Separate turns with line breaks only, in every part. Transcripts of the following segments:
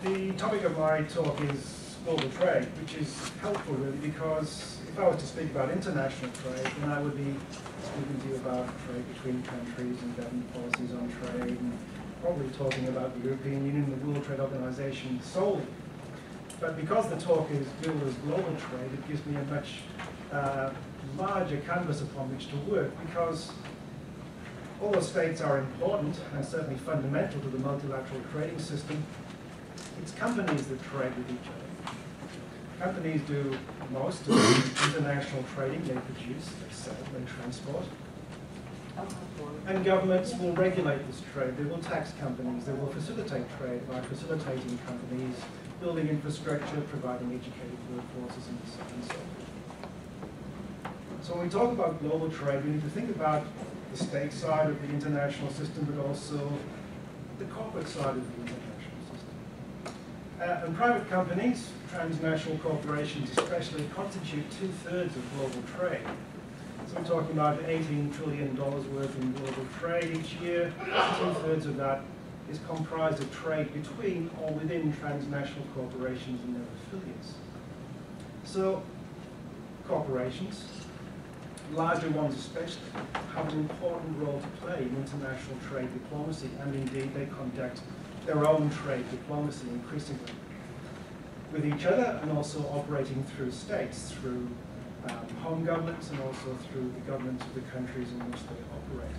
The topic of my talk is global trade, which is helpful really because if I was to speak about international trade, then I would be speaking to you about trade between countries and government policies on trade, and probably talking about the European Union and the World Trade Organization solely. But because the talk is billed as global trade, it gives me a much larger canvas upon which to work, because although states are important and certainly fundamental to the multilateral trading system, it's companies that trade with each other. Companies do most of the international trading. They produce, they sell, they transport. And governments will regulate this trade. They will tax companies. They will facilitate trade by facilitating companies, building infrastructure, providing educated workforces, and so on and so forth. So when we talk about global trade, we need to think about the state side of the international system, but also the corporate side of the international system. And private companies, transnational corporations especially, constitute 2/3 of global trade. So we're talking about $18 trillion worth in global trade each year. 2/3 of that is comprised of trade between or within transnational corporations and their affiliates. So corporations, larger ones especially, have an important role to play in international trade diplomacy, and indeed they conduct their own trade diplomacy increasingly with each other, and also operating through states, through home governments, and also through the governments of the countries in which they operate.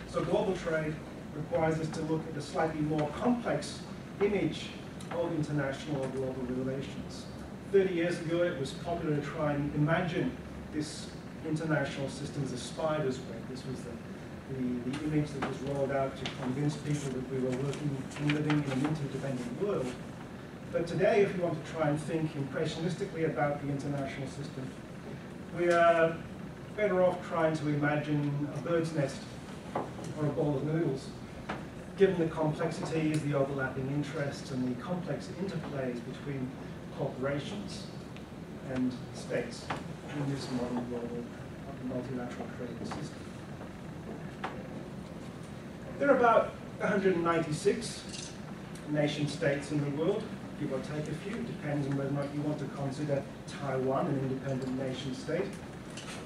So global trade requires us to look at a slightly more complex image of international or global relations. 30 years ago, it was popular to try and imagine this international system as a spider's web. This was the image that was rolled out to convince people that we were working and living in an interdependent world. But today, if you want to try and think impressionistically about the international system, we are better off trying to imagine a bird's nest or a bowl of noodles, given the complexities, the overlapping interests, and the complex interplays between corporations and states in this modern global multilateral trading system. There are about 196 nation states in the world, give or take a few. It depends on whether or not you want to consider Taiwan an independent nation state,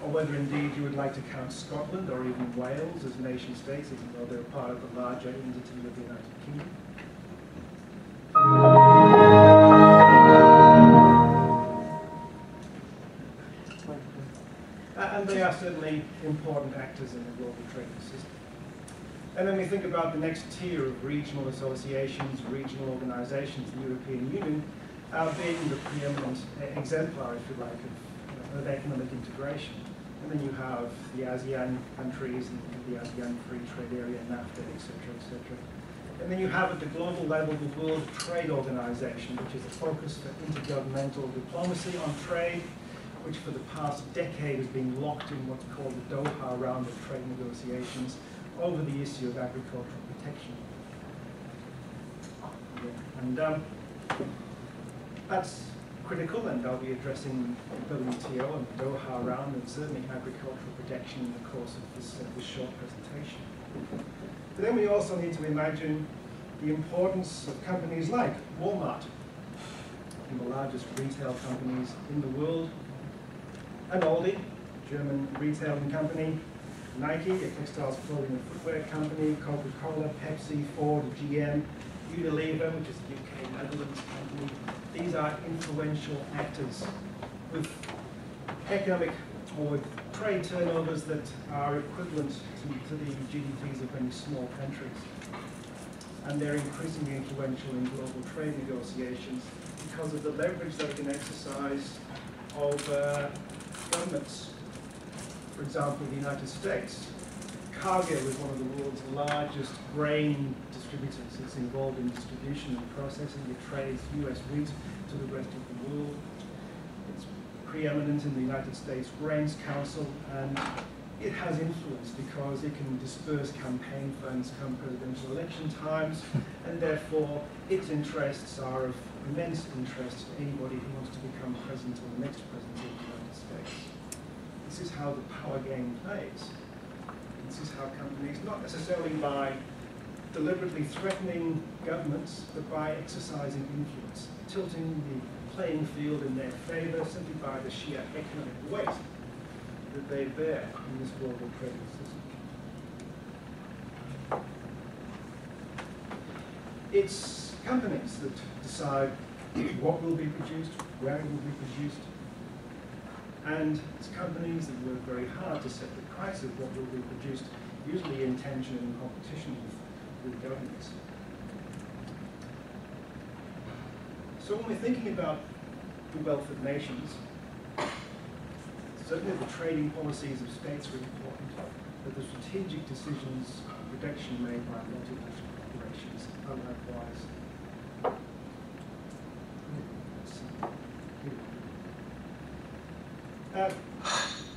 or whether indeed you would like to count Scotland or even Wales as nation states, even though they're part of the larger entity of the United Kingdom. And they are certainly important actors in the global trading system. And then we think about the next tier of regional associations, regional organizations, the European Union, being the preeminent exemplar, if you like, of economic integration. And then you have the ASEAN countries and the ASEAN Free Trade Area, NAFTA, etc., etc. And then you have at the global level the World Trade Organization, which is a focus for intergovernmental diplomacy on trade, which for the past decade has been locked in what's called the Doha round of trade negotiations over the issue of agricultural protection. And that's critical, and I'll be addressing the WTO and the Doha round, and certainly agricultural protection in the course of this short presentation. But then we also need to imagine the importance of companies like Walmart, one of the largest retail companies in the world, and Aldi, German retailing company, Nike, a textiles, clothing and footwear company, Coca-Cola, Pepsi, Ford, GM, Unilever, which is a UK Netherlands company. These are influential actors with economic or with trade turnovers that are equivalent to the GDPs of many small countries. And they're increasingly influential in global trade negotiations because of the leverage that can exercise over governments. For example, the United States. Cargill is one of the world's largest grain distributors. It's involved in distribution and processing. It trades US wheat to the rest of the world. It's preeminent in the United States Grains Council, and it has influence because it can disperse campaign funds come presidential election times, and therefore its interests are of immense interest to anybody who wants to become president or the next president of the United States. This is how the power game plays. This is how companies not necessarily buy deliberately threatening governments, but by exercising influence, tilting the playing field in their favor simply by the sheer economic weight that they bear in this global trading system. It's companies that decide what will be produced, where it will be produced, and it's companies that work very hard to set the price of what will be produced, usually in tension and competition with governments. So when we're thinking about the wealth of nations, certainly the trading policies of states are important, but the strategic decisions of protection made by multinational corporations are likewise.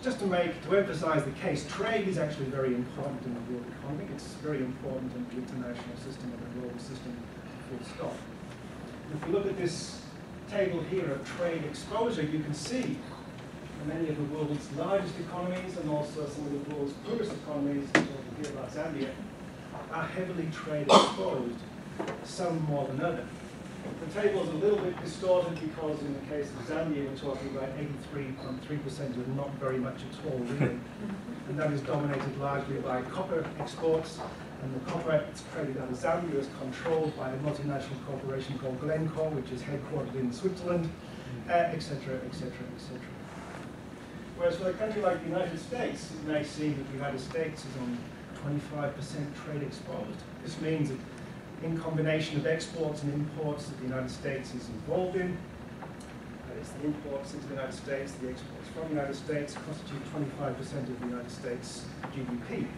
Just to emphasize the case, trade is actually very important in the world economy. It's very important in the international system and the global system, full stop. If you look at this table here of trade exposure, you can see many of the world's largest economies and also some of the world's poorest economies, over here like Zambia, are heavily trade exposed, some more than others. The table is a little bit distorted because in the case of Zambia, we're talking about 83.3% of not very much at all, really. And that is dominated largely by copper exports. And the copper that's traded out of Zambia is controlled by a multinational corporation called Glencore, which is headquartered in Switzerland, etc., etc., etc. Whereas for a country like the United States, it may seem that the United States is on 25% trade exposed. This means that in combination of exports and imports that the United States is involved in, that is the imports into the United States, the exports from the United States constitute 25% of the United States GDP.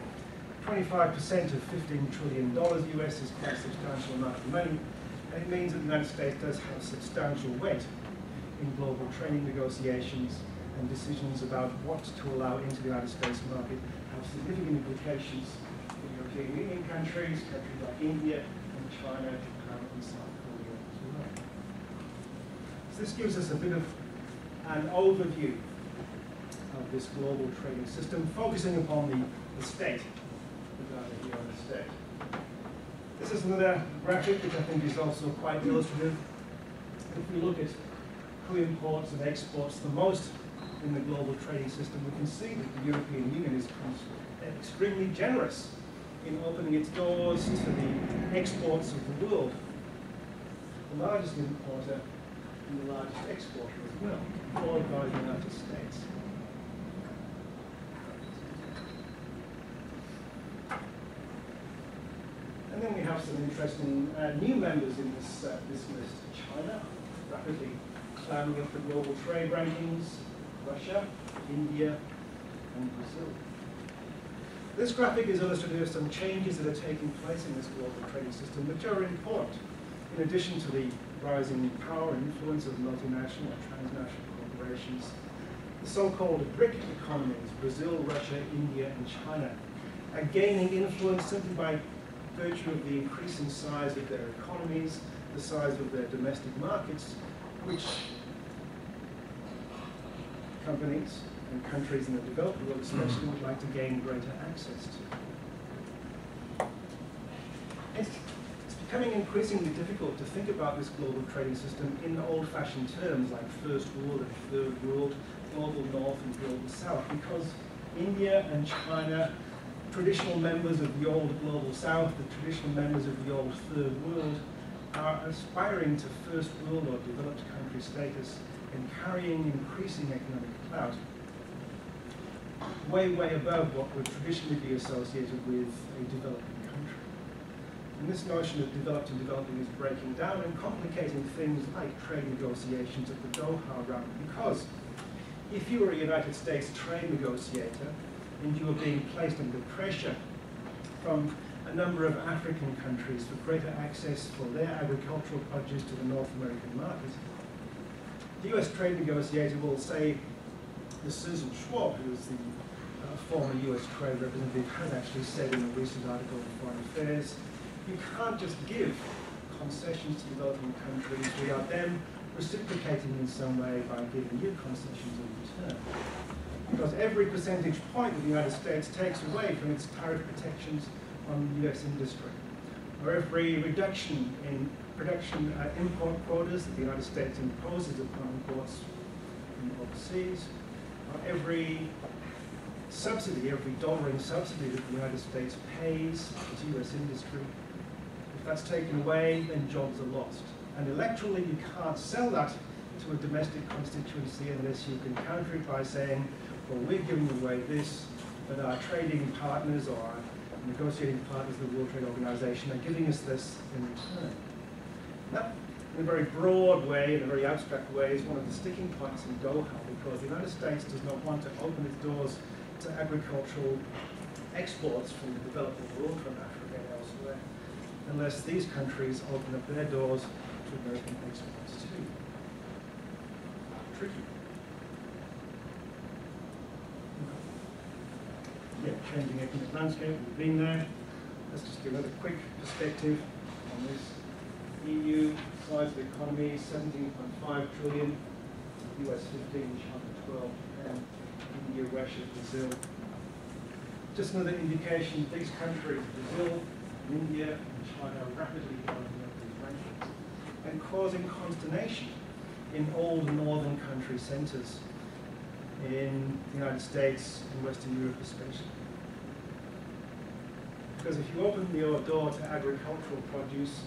25% of $15 trillion US is quite a substantial amount of money, and it means that the United States does have substantial weight in global trading negotiations, and decisions about what to allow into the United States market have significant implications for European Union countries, countries like India, and China, Japan, and South Korea as well. So this gives us a bit of an overview of this global trading system, focusing upon the state, here on the state. This is another graphic which I think is also quite illustrative. If we look at who imports and exports the most in the global trading system, we can see that the European Union is extremely generous in opening its doors to the exports of the world. The largest importer and the largest exporter as well, followed by the United States. And then we have some interesting new members in this list. China, rapidly climbing up the global trade rankings, Russia, India, and Brazil. This graphic is illustrative of some changes that are taking place in this global trading system, which are important. In addition to the rising power and influence of multinational and transnational corporations, the so-called BRIC economies, Brazil, Russia, India, and China, are gaining influence simply by virtue of the increasing size of their economies, the size of their domestic markets, which companies and countries in the developed world especially would like to gain greater access to. It's becoming increasingly difficult to think about this global trading system in old-fashioned terms like First World and Third World, Global North and Global South, because India and China, traditional members of the old Global South, the traditional members of the old Third World, are aspiring to First World or developed country status and carrying increasing economic clout, way, way above what would traditionally be associated with a developing country. And this notion of developed and developing is breaking down and complicating things like trade negotiations at the Doha round, because if you were a United States trade negotiator and you were being placed under pressure from a number of African countries for greater access for their agricultural produce to the North American market, the US trade negotiator will say, as Susan Schwab, who is the former US trade representative, has actually said in a recent article in Foreign Affairs, you can't just give concessions to developing countries without them reciprocating in some way by giving you concessions in return. Because every percentage point that the United States takes away from its tariff protections on US industry or every reduction in production import quotas that the United States imposes upon imports from overseas, or every subsidy, every dollar in subsidy that the United States pays its US industry. If that's taken away, then jobs are lost. And electorally, you can't sell that to a domestic constituency unless you can counter it by saying, well, we're giving away this, but our trading partners or our negotiating partners of the World Trade Organization are giving us this in return. That, in a very broad way, in a very abstract way, is one of the sticking points in Doha, because the United States does not want to open its doors to agricultural exports from the developing world, from Africa and elsewhere, unless these countries open up their doors to American exports too. Tricky. Yeah, changing economic landscape, we've been there. Let's just give another quick perspective on this. EU, size of the economy, 17.5 trillion, US 15, China 12, and India, Russia, Brazil. Just another indication, these countries, Brazil, India, and China, are rapidly developing up these rankings and causing consternation in old northern country centres in the United States and Western Europe especially. Because if you open your door to agricultural produce,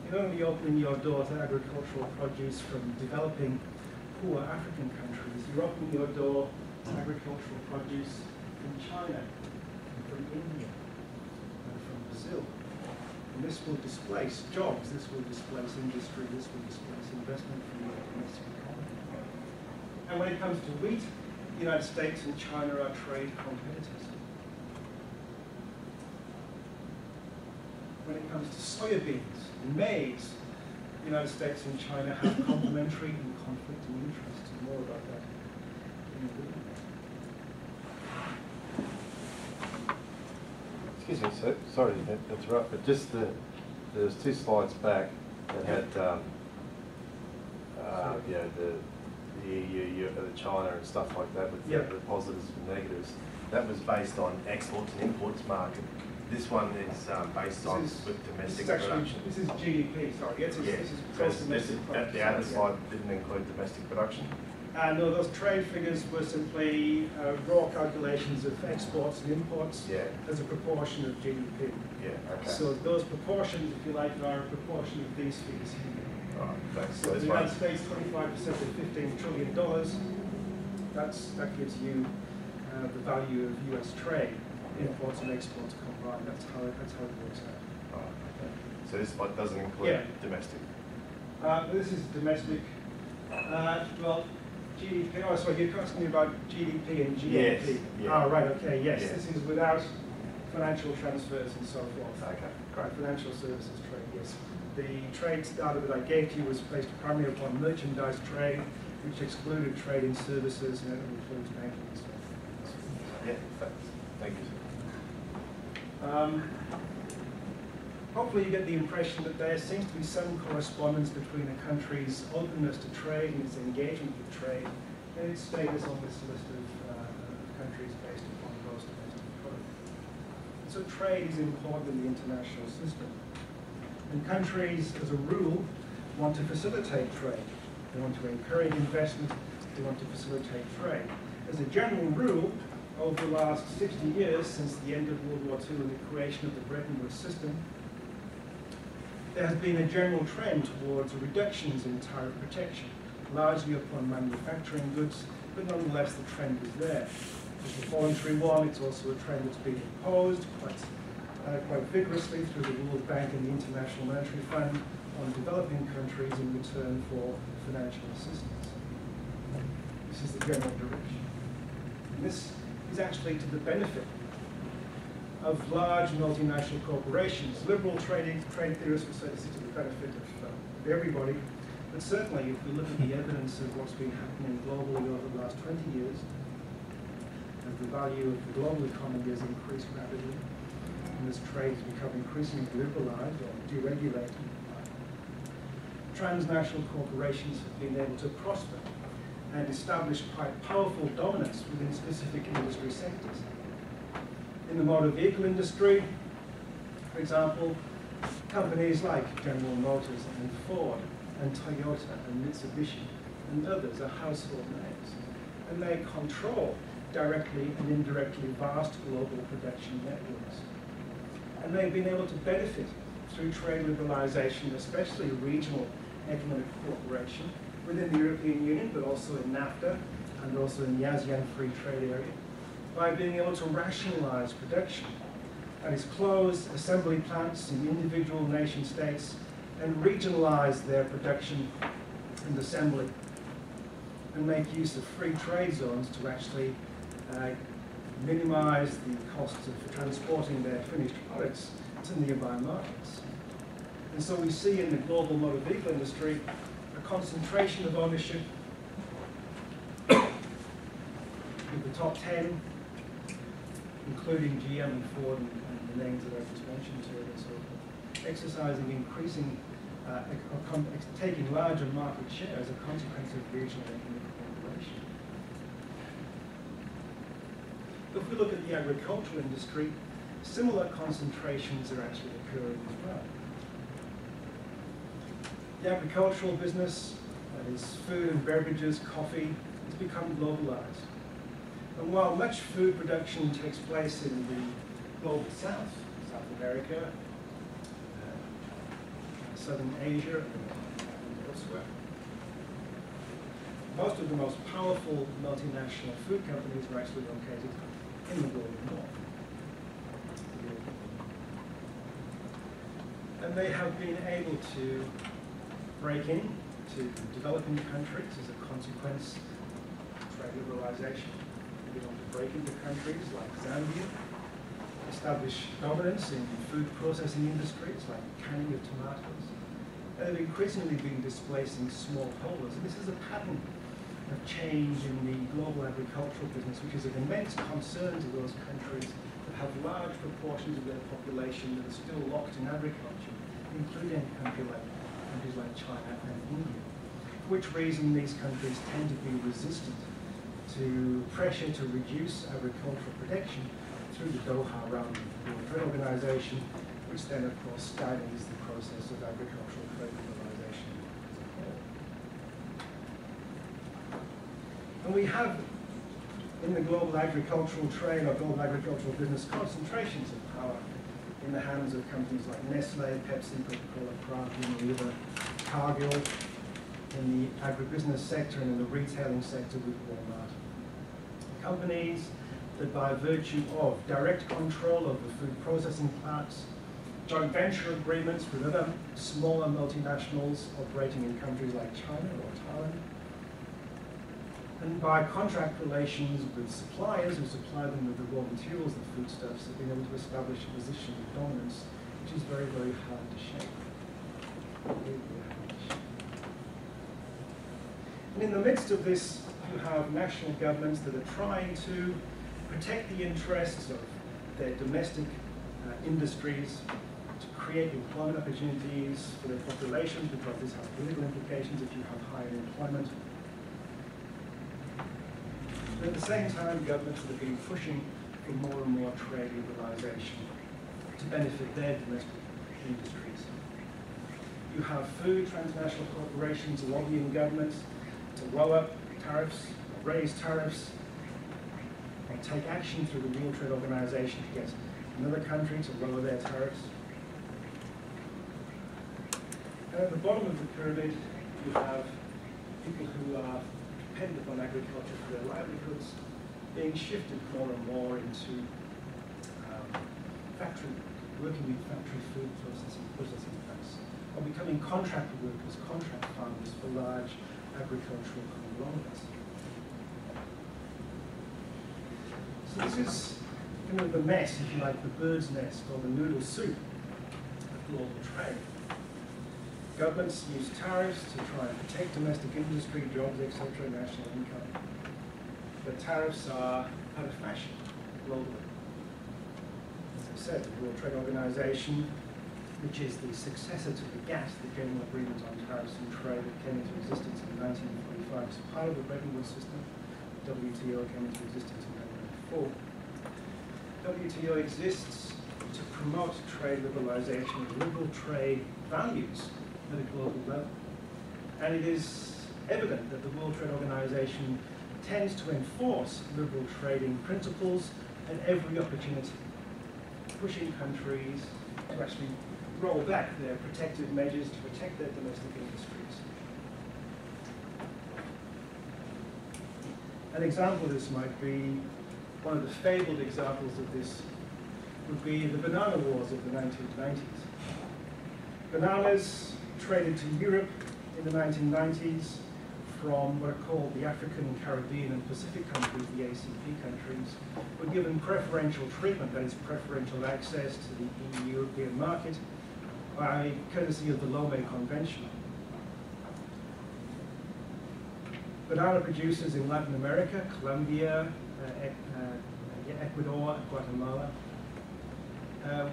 you're not only opening your door to agricultural produce from developing poor African countries, you're opening your door to agricultural produce from China, and from India, and from Brazil. And this will displace jobs, this will displace industry, this will displace investment from the domestic economy. And when it comes to wheat, the United States and China are trade competitors. When it comes to soybeans and maize, the United States and China have complementary and conflicting interests. And more about that in a minute.
Excuse me, so, sorry to interrupt, but just there's 2 slides back that had you know, the EU, China and stuff like that with the positives and negatives. That was based on exports and imports market. This one is based on with domestic production.
This is GDP, sorry. Yes, this is gross domestic production.
The other slide didn't include domestic production?
No, those trade figures were simply raw calculations of exports and imports as a proportion of GDP.
Yeah, okay.
So those proportions, if you like, are a proportion of these figures here.
All right, thanks.
So the United States, 25% of $15 trillion, that gives you the value of US trade, imports and exports combined. That's how it works out.
Right, okay. So this one doesn't include domestic?
This is domestic. Well, GDP, oh, sorry, you're asking me about GDP and GNP.
Yes. Yeah.
Oh, right, okay, yes. This is without financial transfers and so forth.
Okay, great.
Financial services trade, yes. The trade data that I gave to you was based primarily upon merchandise trade, which excluded trade in services, and it includes banking and so forth.
Yeah, thank you.
Hopefully you get the impression that there seems to be some correspondence between a country's openness to trade and its engagement with trade and its status on this list of countries based upon gross domestic product. So trade is important in the international system. And countries, as a rule, want to facilitate trade. They want to encourage investment. They want to facilitate trade. As a general rule, over the last 60 years, since the end of World War II and the creation of the Bretton Woods system, there has been a general trend towards reductions in tariff protection, largely upon manufacturing goods, but nonetheless the trend is there. It's a voluntary one, it's also a trend that's been imposed quite vigorously through the World Bank and the International Monetary Fund on developing countries in return for financial assistance. This is the general direction. And this is actually to the benefit of large multinational corporations. Liberal trade theorists will say this is to the benefit of everybody, but certainly if we look at the evidence of what's been happening globally over the last 20 years, as the value of the global economy has increased rapidly, and as trade has become increasingly liberalized or deregulated, transnational corporations have been able to prosper and establish quite powerful dominance within specific industry sectors. In the motor vehicle industry, for example, Companies like General Motors and Ford and Toyota and Mitsubishi and others are household names. And they control directly and indirectly vast global production networks. And they've been able to benefit through trade liberalization, especially regional economic cooperation within the European Union, but also in NAFTA and also in the ASEAN Free Trade Area, by being able to rationalize production. That is, close assembly plants in individual nation states and regionalize their production and assembly, and make use of free trade zones to actually minimize the costs of transporting their finished products to nearby markets. And so we see in the global motor vehicle industry a concentration of ownership with the top 10, including GM and Ford and the names that I just mentioned to it, and so forth, exercising increasing, taking larger market share as a consequence of regional economic cooperation. If we look at the agricultural industry, similar concentrations are actually occurring as well. The agricultural business, that is food and beverages, coffee, has become globalized. And while much food production takes place in the global south, South America, Southern Asia, and elsewhere, most of the most powerful multinational food companies are actually located in the global north. And they have been able to break into developing countries as a consequence of trade liberalization. They've been able to break into countries like Zambia, establish dominance in food processing industries like canning of tomatoes, and they've increasingly been displacing smallholders. And this is a pattern of change in the global agricultural business, which is of immense concern to those countries that have large proportions of their population that are still locked in agriculture, including countries like China and India. For which reason these countries tend to be resistant to pressure to reduce agricultural production through the Doha round of the World Trade Organization, which then of course stymies the process of agricultural trade liberalization. And we have in the global agricultural trade or global agricultural business concentrations of power in the hands of companies like Nestle, Pepsi, Coca-Cola, Kraft, Unilever, Cargill, in the agribusiness sector and in the retailing sector with Walmart. Companies that by virtue of direct control of the food processing plants, joint venture agreements with other smaller multinationals operating in countries like China or Thailand, and by contract relations with suppliers who supply them with the raw materials and foodstuffs, have been able to establish a position of dominance, which is very, very hard to shake. And in the midst of this, you have national governments that are trying to protect the interests of their domestic industries, to create employment opportunities for their populations, because this has political implications if you have higher employment. But at the same time, governments have been pushing for more and more trade liberalization to benefit their domestic industries. You have food transnational corporations lobbying governments to lower tariffs, or raise tariffs, or take action through the World Trade Organization to get another country to lower their tariffs. And at the bottom of the pyramid, you have people who are dependent on agriculture for their livelihoods being shifted more and more into working in factory food processing plants, or becoming contract workers, contract farmers for large agricultural conglomerates. So this is kind of the mess, if you like, the bird's nest or the noodle soup of global trade. Governments use tariffs to try and protect domestic industry, jobs, etc., national income. But tariffs are out of fashion globally. As I said, the World Trade Organization, which is the successor to the GATT, the General Agreement on Tariffs and Trade, that came into existence in 1945 as part of the Bretton Woods system. WTO came into existence in 1994. WTO exists to promote trade liberalization and liberal trade values at a global level. And it is evident that the World Trade Organization tends to enforce liberal trading principles at every opportunity, pushing countries to actually roll back their protective measures to protect their domestic industries. An example of this might be, one of the fabled examples of this would be the banana wars of the 1990s. Bananas traded to Europe in the 1990s from what are called the African, Caribbean and Pacific countries, the ACP countries, were given preferential treatment, that is preferential access to the EU European market by courtesy of the Lomé Convention. Banana producers in Latin America, Colombia, Ecuador, and Guatemala,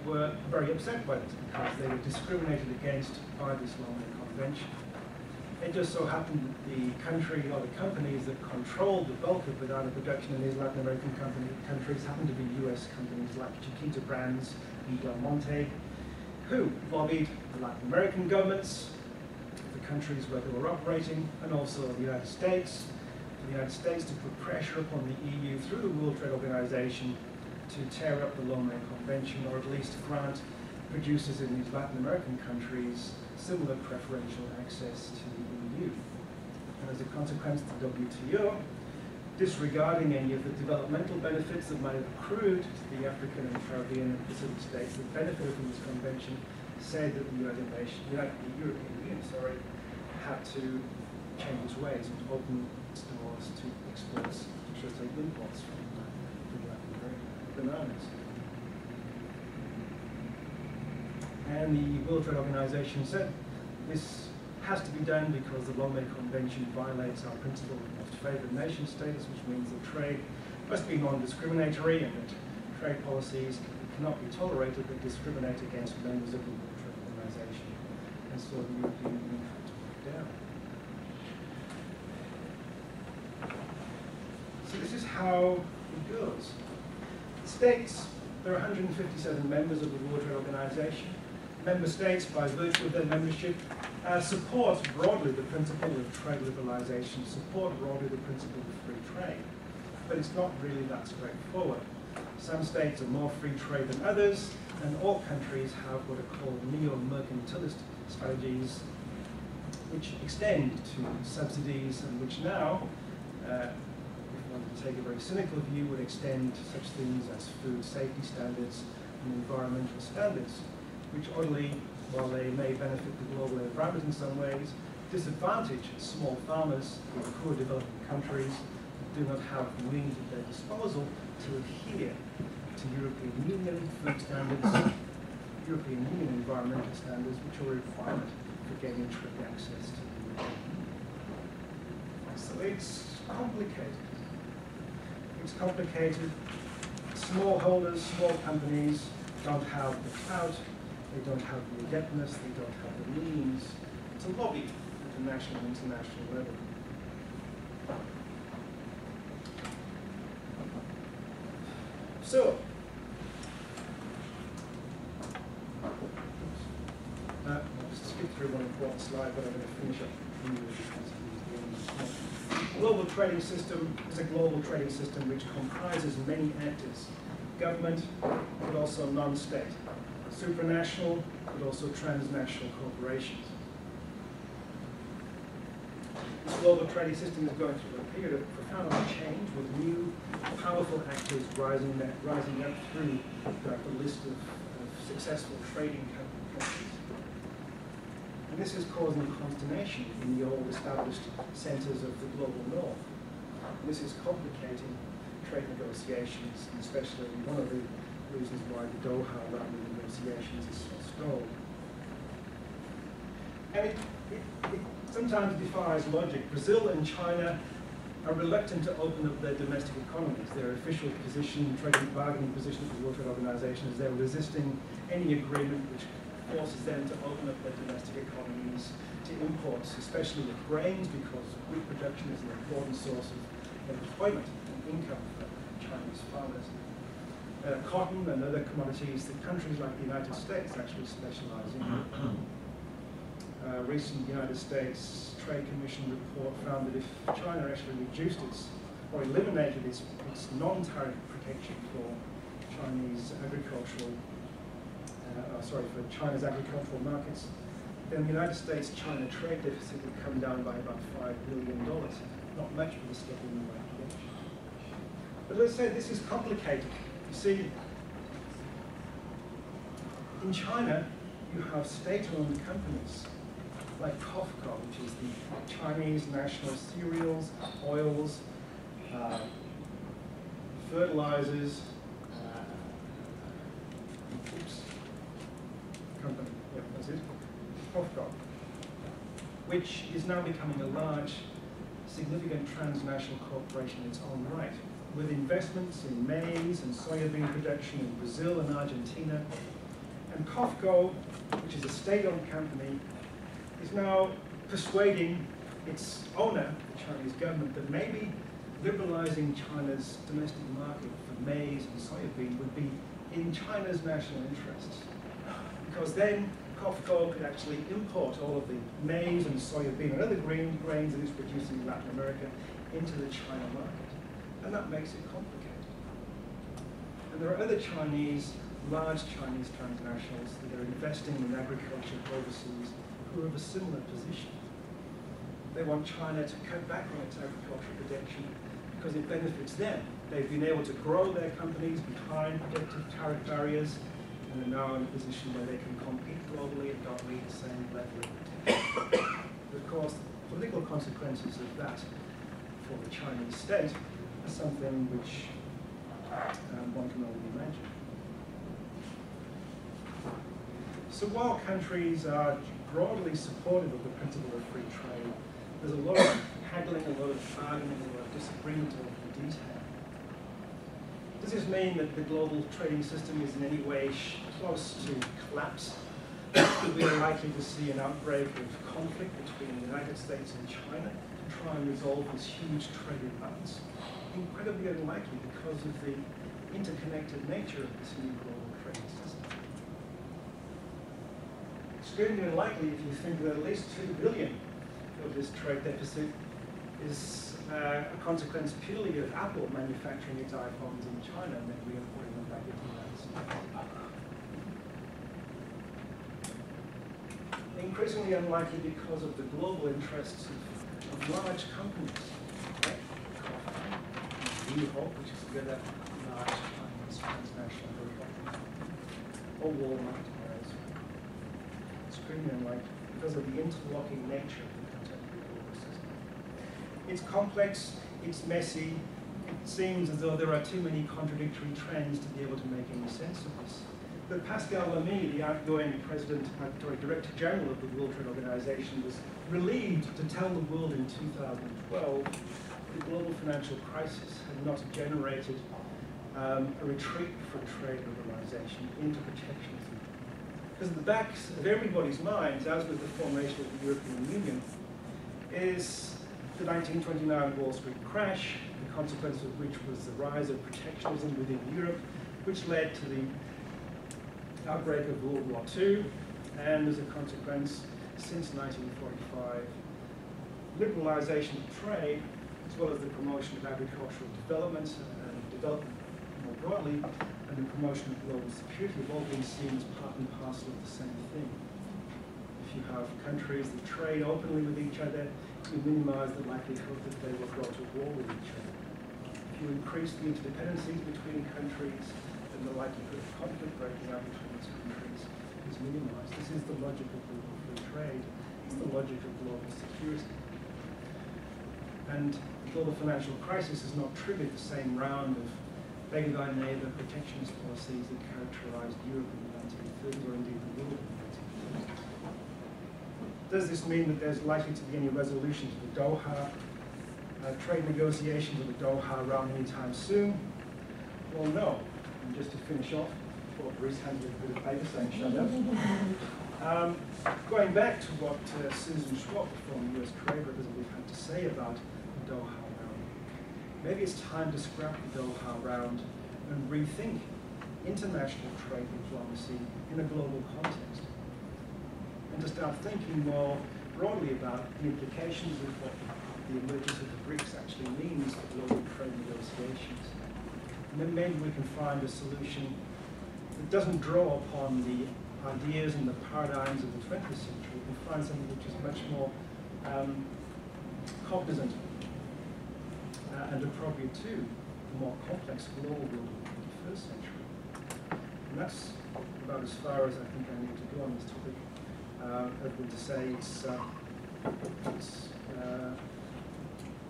were very upset by this because they were discriminated against by this Lomé Convention. It just so happened that the country or the companies that controlled the bulk of banana production in these Latin American countries happened to be US companies like Chiquita Brands and Del Monte, who lobbied the Latin American governments, the countries where they were operating, and also the United States, for the United States to put pressure upon the EU through the World Trade Organization to tear up the Lomé Convention, or at least grant producers in these Latin American countries similar preferential access to the EU. And as a consequence, the WTO, disregarding any of the developmental benefits that might have accrued to the African and Caribbean and Pacific states that benefited from this convention, said that the European Union had to change its ways and open its doors to exports, should I say imports from Latin America, bananas. And the World Trade Organization said this has to be done because the Lomé Convention violates our principle of most favored nation status, which means that trade must be non-discriminatory and that trade policies cannot be tolerated that discriminate against members of the World Trade Organization. And so the European Union had to put it down. So this is how it goes. States, there are 157 members of the World Trade Organization. Member states, by virtue of their membership, support broadly the principle of trade liberalization, support broadly the principle of free trade. But it's not really that straightforward. Some states are more free trade than others, and all countries have what are called neo-mercantilist strategies, which extend to subsidies and which now, if one were to take a very cynical view, would extend to such things as food safety standards and environmental standards, which oddly, while they may benefit the global environment in some ways, disadvantage small farmers in poor developing countries that do not have the means at their disposal to adhere to European Union food standards, European Union environmental standards, which are a requirement for getting trade access to the European Union. So it's complicated. It's complicated. Smallholders, small companies don't have the clout, they don't have the adeptness, they don't have the means to lobby at the national and international level. So, I'll just skip through one important slide, but I'm going to finish up. Global trading system is a global trading system which comprises many actors, government, but also non-state, supranational, but also transnational corporations. This global trading system is going through a period of profound change with new, powerful actors rising up through the list of successful trading countries. And this is causing consternation in the old established centers of the global north. And this is complicating trade negotiations, and especially one of the reasons why the Doha round of negotiations is so stalled. And it sometimes defies logic. Brazil and China are reluctant to open up their domestic economies. Their official position, trade and bargaining position of the World Trade Organization is they're resisting any agreement which forces them to open up their domestic economies to imports, especially with grains, because wheat production is an important source of employment and income for Chinese farmers. cotton and other commodities that countries like the United States actually specialize in. A recent United States Trade Commission report found that if China actually reduced its, or eliminated its non-tariff protection for Chinese agricultural, for China's agricultural markets, then the United States-China trade deficit would come down by about $5 billion. Not much, but a step in the right direction. But let's say this is complicated. You see, in China, you have state-owned companies like COFCO, which is the Chinese national cereals, oils, fertilizers, company, yep, that's it, COFCO, which is now becoming a large, significant transnational corporation in its own right, with investments in maize and soybean production in Brazil and Argentina. And COFCO, which is a state-owned company, is now persuading its owner, the Chinese government, that maybe liberalizing China's domestic market for maize and soybean would be in China's national interests. Because then COFCO could actually import all of the maize and soybean and other grains that it's producing in Latin America into the China market. And that makes it complicated. And there are other large Chinese transnationals that are investing in agriculture overseas who are of a similar position. They want China to cut back on its agricultural production because it benefits them. They've been able to grow their companies behind protective tariff barriers, and are now in a position where they can compete globally and don't need the same level of protection. But of course, the political consequences of that for the Chinese state are something which one can only imagine. So while countries are broadly supportive of the principle of free trade, there's a lot of haggling, a lot of argument, a lot of disagreement over the detail. Does this mean that the global trading system is in any way close to collapse? That we are likely to see an outbreak of conflict between the United States and China to try and resolve this huge trade imbalance? Incredibly unlikely because of the interconnected nature of this new global trading system. Extremely unlikely if you think that at least $2 billion of this trade deficit is a consequence purely of Apple manufacturing its iPhones in China and then re-importing them back into the United States. Increasingly unlikely because of the global interests of large companies, like Hope, which is another large Chinese transnational group, or Walmart, extremely unlikely because of the interlocking nature of the contemporary global system. It's complex, it's messy, it seems as though there are too many contradictory trends to be able to make any sense of this. But Pascal Lamy, the outgoing Director General of the World Trade Organization, was relieved to tell the world in 2012 that the global financial crisis had not generated a retreat from trade liberalization into protectionism. Because at the back of everybody's minds, as with the formation of the European Union, is the 1929 Wall Street crash, the consequence of which was the rise of protectionism within Europe, which led to the outbreak of World War II, and as a consequence, since 1945, liberalization of trade, as well as the promotion of agricultural development and development more broadly, and the promotion of global security have all been seen as part and parcel of the same thing. If you have countries that trade openly with each other, you minimize the likelihood that they will go to war with each other. If you increase the interdependencies between countries, then the likelihood of conflict breaking out between these countries is minimized. This is the logic of global free trade. It's the logic of global security. And the global financial crisis has not triggered the same round of beggar thy neighbor protectionist policies that characterized Europe in the 1930s, or indeed the world in the 1930s. Does this mean that there's likely to be any resolution to the Doha trade negotiations of the Doha round anytime soon? Well, no. And just to finish off, before Bruce hands me a bit of paper saying shut up. Going back to what Susan Schwab from the US Trade Representative had to say about the Doha round, maybe it's time to scrap the Doha round and rethink international trade diplomacy in a global context, and to start thinking more broadly about the implications of what the emergence of the BRICS actually means for global trade negotiations. And then maybe we can find a solution that doesn't draw upon the ideas and the paradigms of the 20th century. We can find something which is much more cognizant and appropriate to the more complex global world of the 21st century. And that's about as far as I think I need to go on this topic. Other than to say it's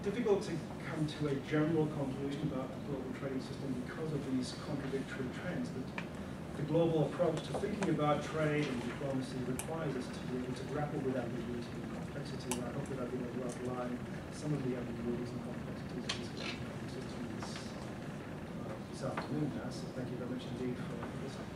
difficult to come to a general conclusion about the global trading system because of these contradictory trends. But the global approach to thinking about trade and diplomacy requires us to be able to grapple with ambiguity and complexity. And I hope that I've been able to outline some of the ambiguities and complexities of this global trading system this afternoon now. So thank you very much indeed for listening.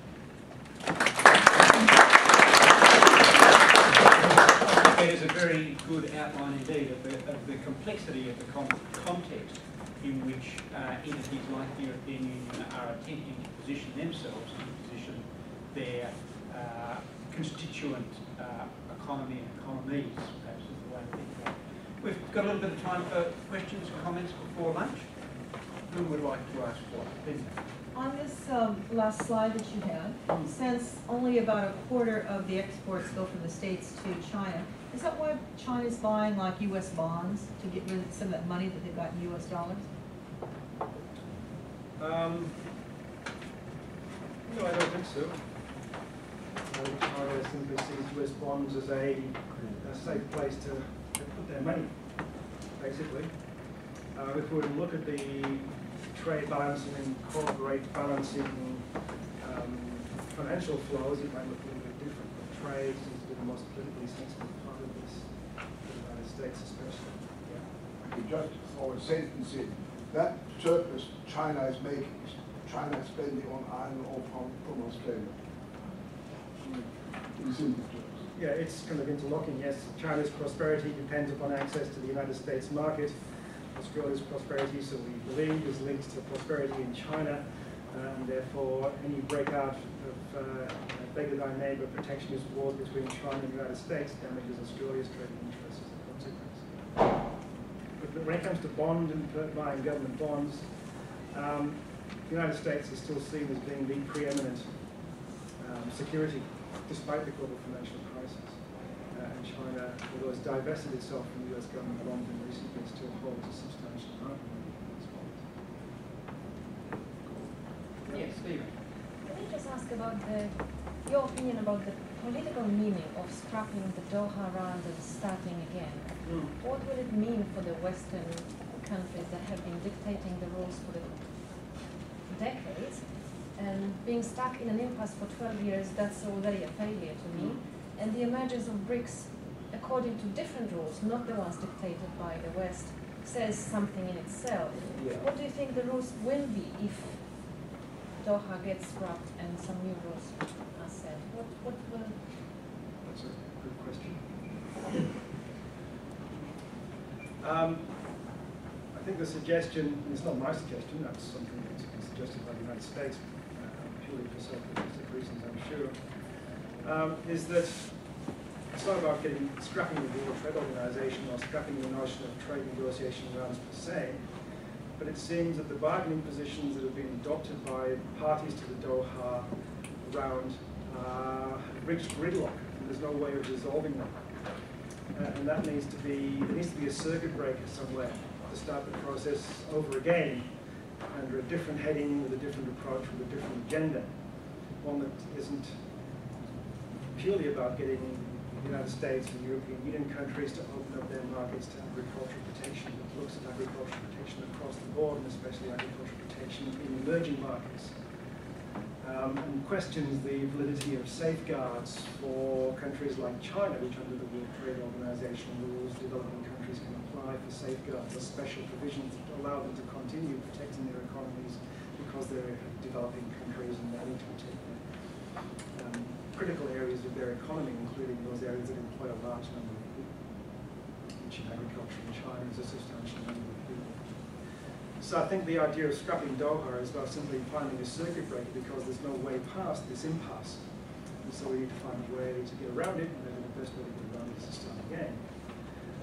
It is a very good outline indeed of the complexity of the context in which entities like the European Union are attempting to position themselves and position their constituent economy and economies, perhaps is the way to think about it. We've got a little bit of time for questions and comments before lunch. Who would like to ask what?
On this last slide that you had, since only about a quarter of the exports go from the States to China, is that why China's buying like U.S. bonds to get rid of some of that money that they've got in U.S. dollars?
No, I don't think so. China simply sees US bonds as a safe place to put their money, basically. If we were to look at the trade balance and incorporate balancing financial flows, it might look a little bit different. But trade seems to be the most politically sensitive part of this, for the United States especially.
Yeah. Just for a sentence in, that surplus China is making, China is spending on iron ore from Australia. In simple terms.
Yeah, it's kind of interlocking. Yes, China's prosperity depends upon access to the United States market. Australia's prosperity, so we believe, is linked to prosperity in China, and therefore any breakout of beggar thy neighbour protectionist wars between China and the United States damages Australia's trading interests as a consequence. But when it comes to bond and buying government bonds, the United States is still seen as being the preeminent security, despite the global financial crisis. And China, although it's divested itself from the US government bonds in recent years, still holds a substantial amount of money in these bonds.
Yes, Stephen.
Can I just ask about your opinion about the political meaning of scrapping the Doha round and starting again? What will it mean for the Western countries that have been dictating the rules for decades? And being stuck in an impasse for 12 years, that's already a failure to me. And the emergence of BRICS, according to different rules, not the ones dictated by the West, says something in itself.
Yeah.
What do you think the rules will be if Doha gets scrapped and some new rules are set? What will...
That's a good question. I think the suggestion, and it's not my suggestion, that's something that's been suggested by the United States, purely for self-interested reasons, I'm sure, is that it's not about scrapping the World Trade Organization or scrapping the notion of trade negotiation rounds per se, but it seems that the bargaining positions that have been adopted by parties to the Doha round have reached gridlock, and there's no way of resolving them. And that needs to be, there needs to be a circuit breaker somewhere to start the process over again under a different heading, with a different approach, with a different agenda. One that isn't purely about getting the United States and European Union countries to open up their markets to agricultural protection, but looks at agricultural protection across the board, and especially agricultural protection in emerging markets. And questions the validity of safeguards for countries like China, which under the World Trade Organization rules, developing countries can apply for safeguards or special provisions that allow them to continue protecting their economies because they're developing countries and they need to protect their critical areas of their economy, including those areas that employ a large number of people, which in agriculture in China is a substantial number of people. So I think the idea of scrapping Doha is about simply finding a circuit breaker because there's no way past this impasse. And so we need to find a way to get around it, and maybe the best way to get around it is to start again.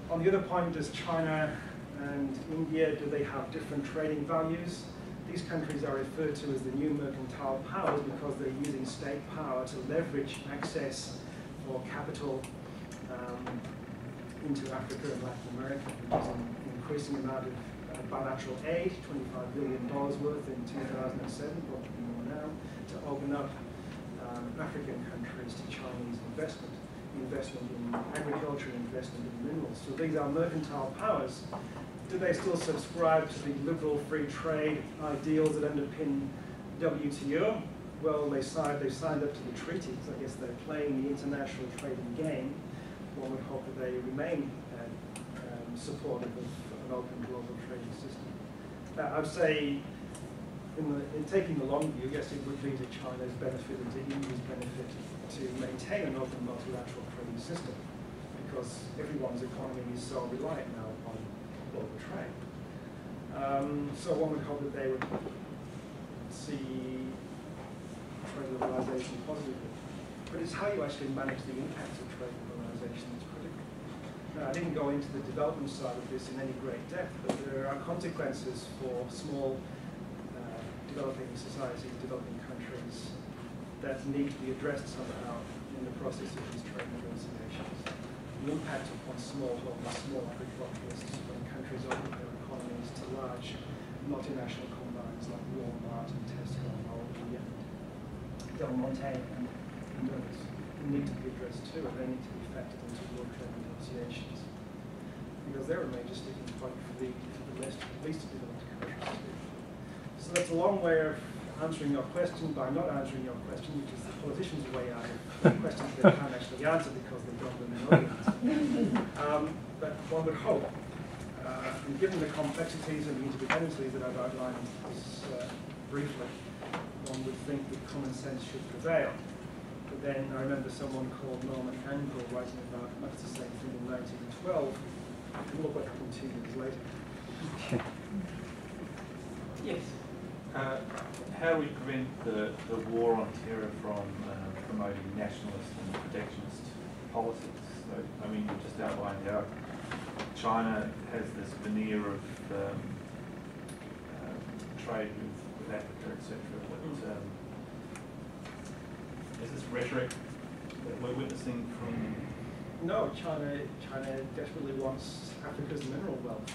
On the other point, does China and India, do they have different trading values? These countries are referred to as the new mercantile powers because they're using state power to leverage access for capital into Africa and Latin America. There's an increasing amount of bilateral aid, $25 billion worth in 2007, probably more now, to open up African countries to Chinese investment in agriculture, investment in minerals. So these are mercantile powers. Do they still subscribe to the liberal free trade ideals that underpin WTO? Well, they signed up to the treaties. I guess they're playing the international trading game. One would hope that they remain supportive of an open global trading system. I would say, in taking the long view, yes, it would be to China's benefit and to India's benefit to maintain an open multilateral trading system, because everyone's economy is so reliant now upon global trade. So one would hope that they would see trade liberalisation positively. But it's how you actually manage the impacts of trade liberalisation that's critical. Now, I didn't go into the development side of this in any great depth, but there are consequences for small developing societies, developing countries that need to be addressed somehow in the process of these trade negotiations. The impact upon smallholders, small agriculturists when countries open their economies to large multinational combines like Walmart and Tesco and Aldi and Del Monte and others need to be addressed too, and they need to be factored into world trade negotiations because they're a major sticking point for the least developed countries. So that's a long way of answering your question by not answering your question, which is the politicians' way out of questions they can't actually answer because they don't really know the answer. But one would hope, and given the complexities and the interdependencies that I've outlined briefly, one would think that common sense should prevail. But then I remember someone called Norman Angle writing about much the same thing in 1912, and look what happened 2 years later.
Yes.
How do we prevent the war on terror from promoting nationalist and protectionist politics? So, I mean, you just outlined how China has this veneer of trade with Africa, etc. But is this rhetoric that we're witnessing from?
No, China desperately wants Africa's mineral wealth.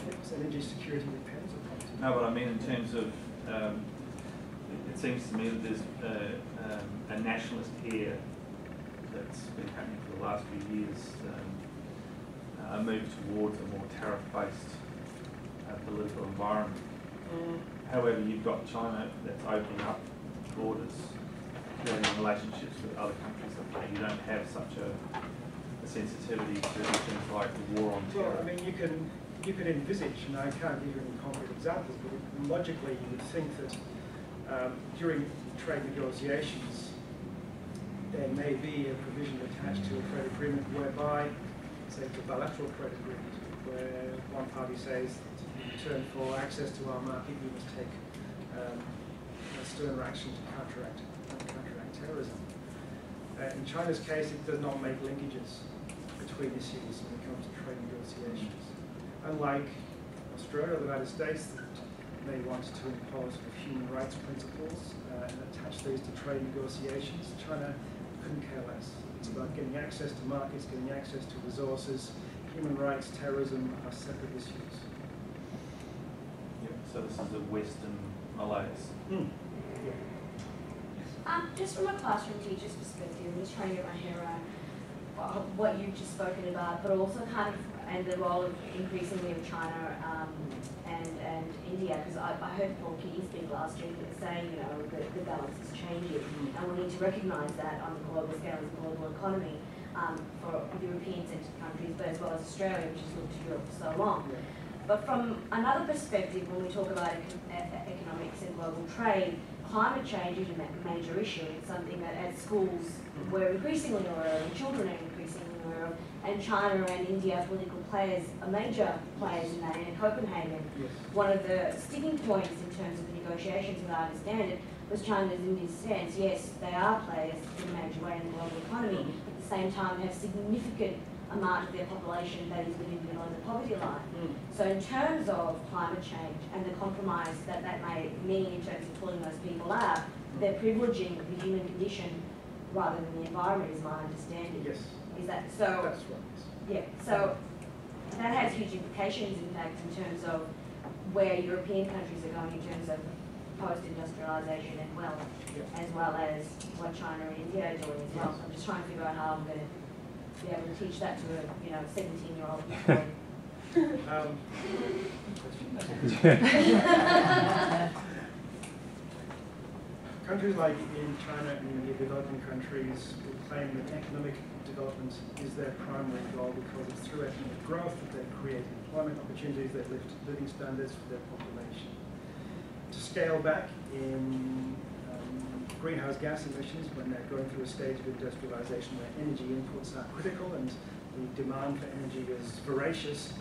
Its energy security depends upon it.
No, but I mean in terms of, it seems to me that there's a nationalist air that's been happening for the last few years, a move towards a more tariff-based political environment. However, you've got China that's opening up borders, creating relationships with other countries. You don't have such a sensitivity to things like the war on terror.
Well, I mean, you could envisage, and I can't give you any concrete examples, but logically you would think that during trade negotiations there may be a provision attached to a trade agreement whereby, say, it's a bilateral trade agreement, where one party says in return for access to our market we must take sterner action to counteract terrorism. In China's case, it does not make linkages between issues when it comes to trade negotiations. Unlike Australia or the United States, that may want to impose human rights principles and attach these to trade negotiations, China couldn't care less. It's about getting access to markets, getting access to resources. Human rights, terrorism are separate issues.
Yep. So this is a Western malaise.
Just from a classroom teacher's perspective, I'm just trying to get my head around what you've just spoken about, but also kind of, and the role of increasingly of China and India, because I heard Paul Key speak last year saying, you know, the balance is changing, and we need to recognise that on the global scale as a global economy for European-centred countries, but as well as Australia, which has looked to Europe for so long. But from another perspective, when we talk about economics and global trade, climate change is a major issue. It's something that at schools we're increasingly aware of, and children are increasingly aware of, and China and India political players are major players in that. And in Copenhagen,
Yes.
one of the sticking points in terms of the negotiations, as I understand it, was China's India's stance. Yes, they are players in a major way in the global economy, but at the same time they have significant amount of their population that is living below the poverty line. So in terms of climate change and the compromise that that may mean in terms of pulling those people out, they're privileging the human condition rather than the environment, is my understanding.
Yes.
Is that so?
That's right.
Yeah, so that has huge implications, in fact, in terms of where European countries are going in terms of post-industrialisation and wealth, as well as what China and India are doing as well. So I'm just trying to figure out how I'm going to be able to teach that to a 17-year-old boy.
Countries like in China and India, developing countries, will claim that economic development is their primary goal because it's through economic growth that they create employment opportunities, they lift living standards for their population. To scale back in greenhouse gas emissions when they're going through a stage of industrialization where energy inputs are critical and the demand for energy is voracious,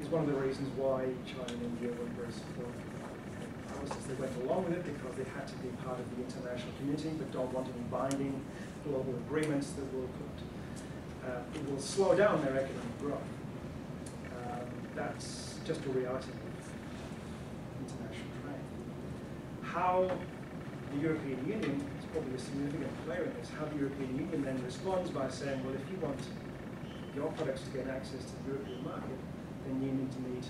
is one of the reasons why China and India were very supportive. They went along with it because they had to be part of the international community, but don't want any binding global agreements that will it will slow down their economic growth. That's just a reality of international trade. How the European Union is probably a significant player in this. How the European Union then responds by saying, well, if you want your products to get access to the European market, then you need to meet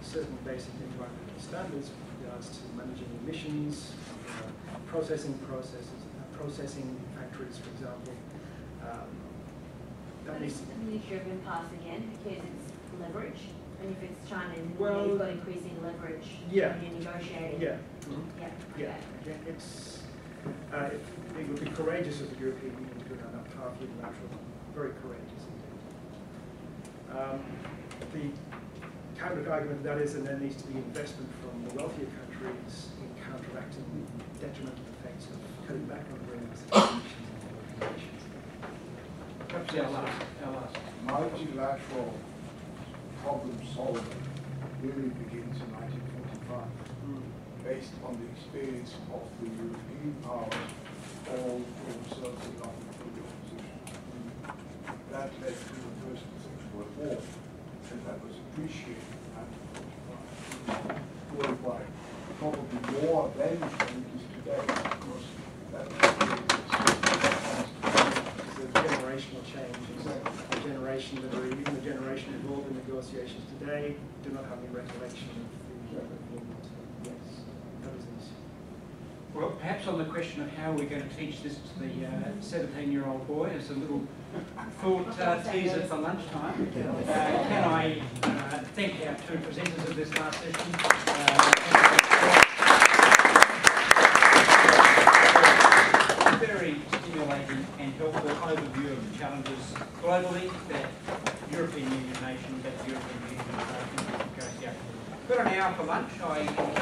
certain basic environmental standards with regards to managing emissions, processing factories, for example. That needs to be.
An issue of impasse again, because it's leverage. And if it's China and
Well,
you've got increasing leverage
yeah.
when you're negotiating.
Yeah.
Yeah.
Yeah.
Okay.
It's, it would be courageous of the European Union to go down that path unilateral. Very courageous indeed. The counter-argument to that is that there needs to be investment from the wealthier countries in counteracting the detrimental effects of cutting back on greenhouse emissions.
Perhaps our last.
Multilateral problem solving really begins in 1945, based on the experience of the European powers all for themselves in the opposition. That led to the First and Second World War, and that was appreciated worldwide. Probably more then than it is today, because that
It's a generational change. Exactly. A generation that are even the generation involved in negotiations today do not have any recollection of the agreement. Yes, that is an issue.
Well, perhaps on the question of how we're going to teach this to the 17-year-old boy as a little thought teaser for lunchtime, can I thank our two presenters of this last session. Very stimulating and helpful overview of the challenges globally that European Union nations, that European Union negotiations. Got an hour for lunch. I encourage